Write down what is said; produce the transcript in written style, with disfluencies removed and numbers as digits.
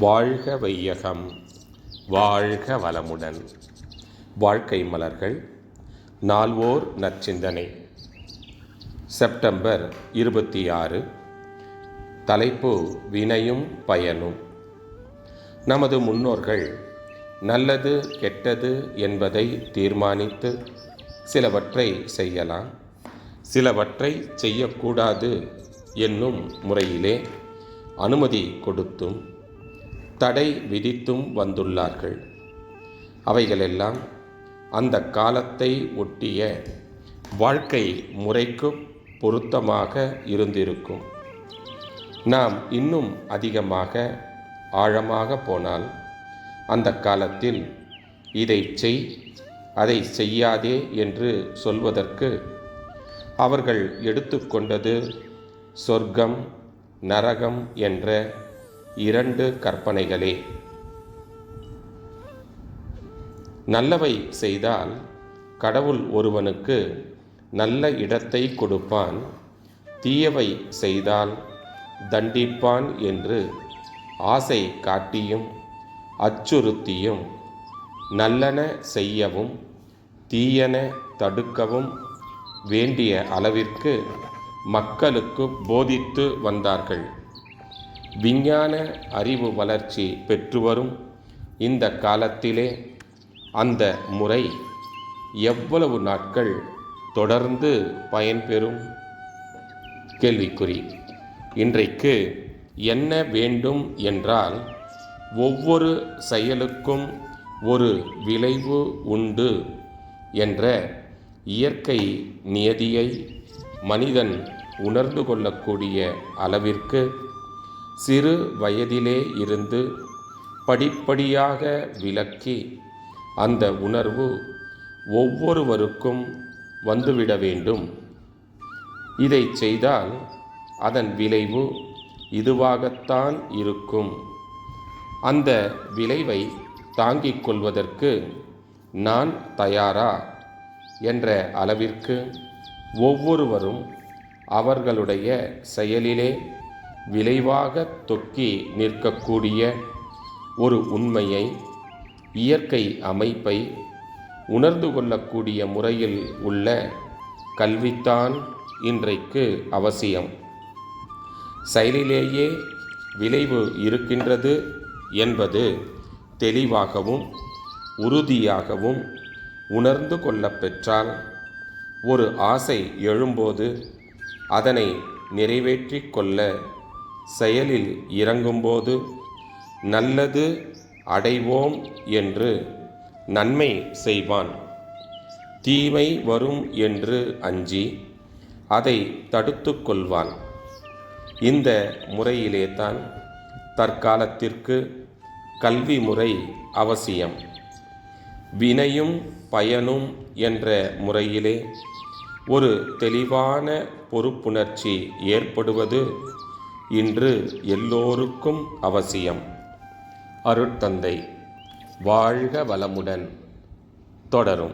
வாழ்க வையகம், வாழ்க வளமுடன். வாழ்க்கை மலர்கள், நால்வோர் நற்சிந்தனை, செப்டம்பர் 26. தலைப்பு: வினையும் பயனும். நமது முன்னோர்கள் நல்லது கெட்டது என்பதை தீர்மானித்து சிலவற்றை செய்யலாம், சிலவற்றை செய்யக்கூடாது என்னும் முறையிலே அனுமதி கொடுத்தும் தடை விதித்தும் வந்துள்ளார்கள். அவைகளெல்லாம் அந்த காலத்தை ஒட்டிய வாழ்க்கை முறைக்கு பொருத்தமாக இருந்திருக்கும். நாம் இன்னும் அதிகமாக ஆழமாக போனால் அந்த காலத்தில் இதை செய், அதை செய்யாதே என்று சொல்வதற்கு அவர்கள் எடுத்துக்கொண்டது சொர்க்கம், நரகம் என்ற 2 கற்பனைகளே. நல்லவை செய்தால் கடவுள் ஒருவனுக்கு நல்ல இடத்தை கொடுப்பான், தீயவை செய்தால் தண்டிப்பான் என்று ஆசை காட்டியும் அச்சுறுத்தியும் நல்லன செய்யவும் தீயன தடுக்கவும் வேண்டிய அளவிற்கு மக்களுக்கு போதித்து வந்தார்கள். விஞ்ஞான அறிவு வளர்ச்சி பெற்றுவரும் இந்த காலத்திலே அந்த முறை எவ்வளவு நாட்கள் தொடர்ந்து பயன்பெறும்? கேள்விக்குறி. இன்றைக்கு என்ன வேண்டும் என்றால், ஒவ்வொரு செயலுக்கும் ஒரு விளைவு உண்டு என்ற இயற்கை நியதியை மனிதன் உணர்ந்து கொள்ளக்கூடிய அளவிற்கு சிறு வயதிலே இருந்து படிப்படியாக விளக்கி அந்த உணர்வு ஒவ்வொருவருக்கும் வந்துவிட வேண்டும். இதை செய்தால் அதன் விளைவு இதுவாகத்தான் இருக்கும். அந்த விளைவை தாங்கிக் கொள்வதற்கு நான் தயாரா என்ற அளவிற்கு ஒவ்வொருவரும் அவர்களுடைய செயலிலே விளைவாக தொக்கி நிற்கக்கூடிய ஒரு உண்மையை, இயற்கை அமைப்பை உணர்ந்து கொள்ளக்கூடிய முறையில் உள்ள கல்வித்தான் இன்றைக்கு அவசியம். செயலிலேயே விளைவு இருக்கின்றது என்பது தெளிவாகவும் உறுதியாகவும் உணர்ந்து கொள்ளப்பெற்றால், ஒரு ஆசை எழும்போது அதனை நிறைவேற்றி கொள்ள செயலில் இறங்கும்போது நல்லது அடைவோம் என்று நன்மை செய்வான். தீமை வரும் என்று அஞ்சி அதை தடுத்து கொள்வான். இந்த முறையிலே தான் தற்காலத்திற்கு கல்வி முறை அவசியம். வினையும் பயனும் என்ற முறையிலே ஒரு தெளிவான பொறுப்புணர்ச்சி ஏற்படுவது இன்று எல்லோருக்கும் அவசியம். அருட்தந்தை. வாழ்க வளமுடன். தொடரும்.